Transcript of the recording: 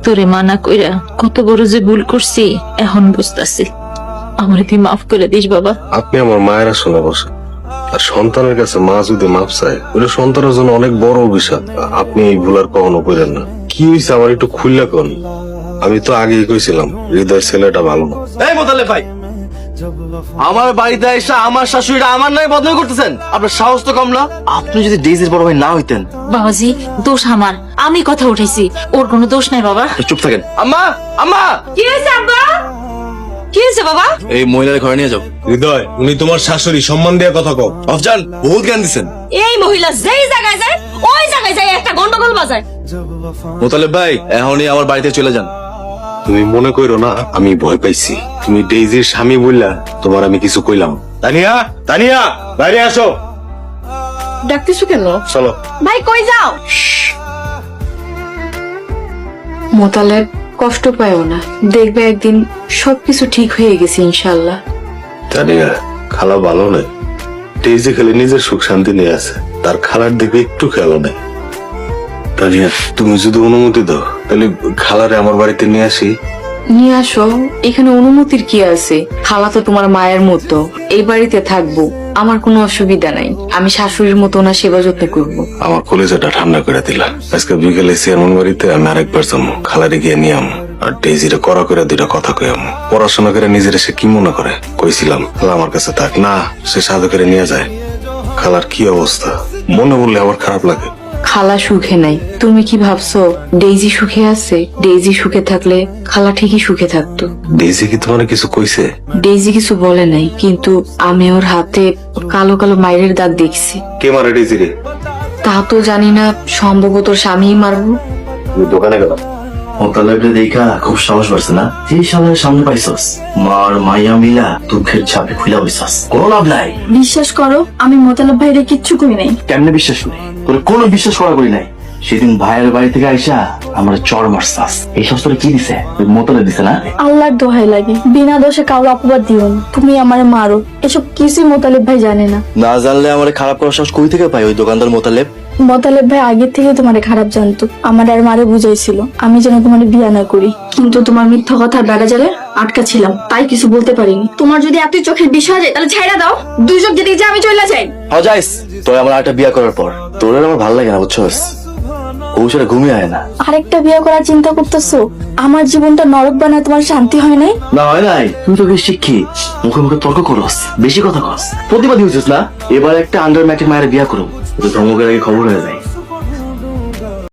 তোরে মানা কইরা কত বড় যে ভুল করছি এখন বুঝতাছি। আমার তুই মাফ করে দিস বাবা। আপনি আমার মায়ের আসলে বসে, আর সন্তানের কাছে মা যদি মাপ চায় ওটা সন্তানের জন্য অনেক বড় অভিশাপ। আপনি এই ভুল আর কখনো করেন না। কি হয়েছে আমার একটু খুললা কোন? আমি তো আগেই কইছিলাম হৃদয়ের ছেলেটা ভালো না। এই মোতালেব ভাই, আমার বাড়িতে এসে আমার শাশুড়িরা আমার নামে বদনাম করতেছেন। আপনার সাহস তো কম না। আপনি যদি ডেইজির বড় ভাই না হইতেন। বাবাজি দোষ আমার, আমি কথা উঠাইছি, ওর কোনো দোষ নাই বাবা। চুপ থাকেন। আম্মা, আম্মা, কি হয়েছে আব্বা? কি হয়েছে বাবা? এই মহিলার ঘরে নিয়ে যাও। হৃদয়, উনি তোমার শাশুড়ি, সম্মান দিয়ে কথা কও। আফজান, বহুত জ্ঞান দিচ্ছেন। এই মহিলা যেই জায়গায় যায় ওই জায়গায় যায় একটা গন্ডগোল বাজায়। মোতালেব ভাই, এখনই আমার বাড়িতে চলে যান। তুমি মনে করো না আমি ভয় পাইছি। তুমি ডেইজির স্বামী বললা, তোমার আমি কিছু কইলাম। তানিয়া, তানিয়া, বাইরে আসো। ডাকতেছো কেন? চলো। ভাই কই যাও? মোতালেব, কষ্ট পায়ও না, দেখবে একদিন সবকিছু ঠিক হয়ে গেছে ইনশাল্লাহ। তানিয়া, খালা ভালো নয়। ডেইজি খালি নিজের সুখ শান্তি নিয়ে আছে, তার খালার দিকে একটু খেয়াল নেই। তানিয়া, তুমি যদি অনুমতি দাও তাহলে খালারে আমার বাড়িতে নিয়ে আসি। নিয়ে আসো, এখানে অনুমতির কি আছে? খালা তো তোমার মায়ের মতো, এই বাড়িতে থাকবো, আমার কোনো অসুবিধা নাই। আমি শাশুড়ির মতো ওনার সেবা যত্ন করবো। আমার কলেজাটা ঠান্ডা করে দিলা। আজকে বিকেলে চেয়ারম্যান বাড়িতে আমি আরেকবার যাবো, খালারে গিয়ে নিয়ে আমো। আর ডেইজিরে করা করে দুইটা কথা কই আমো। পড়াশোনা করে নিজের সে কি মনে করে? কইছিলাম খালা আমার কাছে থাক না, সে সাধু করে নিয়ে যায়। খালার কি অবস্থা মনে বললে আমার খারাপ লাগে। খালা সুখে নাই, তুমি কি ভাবছো ডেইজি সুখে আছে? ডেইজি সুখে থাকলে খালা ঠিকই সুখে থাকতো। ডেইজি কি তোমার কিছু কইছে? ডেইজি কিছু বলে নাই, কিন্তু আমি ওর হাতে কালো কালো মায়ের দাগ দেখছি। কে মারে ডেইজি রে? তা তো জানি না, সম্ভবত স্বামীই মারবো। তুমি দোকানে গেলাম। মোতালেবরে দেখা খুব সাহস পাচ্ছে না। যে সামনে সামনে পাইছস, মার মাইয়া মিলা দুঃখের চাপে খুলে বইছস, কোনো লাভ নাই। বিশ্বাস করো, আমি মোতালেব ভাইরে কিচ্ছু করি নাই। কেমনে বিশ্বাস করি? তোর কোনো বিশ্বাস করা করি নাই। সেদিন ভাইয়ের বাড়ি থেকে আইসা আমরা চর মারছাস। এই সব তোরে কি দিছে? মোতালেব দিছে না? আল্লাহর দোহাই লাগে, বিনা দোষে কারো অপবাদ দিও না। তুমি আমারে মারো, এসব কিছুই মোতালেব ভাই জানে না। না জানলে আমার খারাপ করার সাহস কই থেকে পাই ওই দোকানদার মোতালেব? মোতালেব ভাই আগের থেকে তোমারে খারাপ জানতো, আমার আর মারে বুঝাইছিল আমি যেন তোমার বিয়া না করি। কিন্তু তোমার মিথ্যা কথার বেড়া জালে আটকা ছিলাম, তাই কিছু বলতে পারিনি। তোমার যদি এতই চোখের বিষয় যায় তাহলে ছাইড়া দাও, দুই চোখ যেদিকে যায় আমি চলে যাই। যাইস তোর আমার একটা বিয়া করার পর তোর আর আমার ভালো লাগে না, বুঝছস? ঔষধে ঘুমিয়ে আয় না। আরেকটা বিয়া করার চিন্তা করতেছো? আমার জীবনটা নরক বানায় তোমার শান্তি হয় নাই? না হয় নাই, তুই তো বেশ শিক্ষিত, মুখে মুখে তর্ক করস, বেশি কথা কস, প্রতিবাদী হয়েছিস না? এবার একটা আন্ডার ম্যাট্রিক মায়ের বিয়া করো, ধর্মকের আগে খবর হয়ে যায়।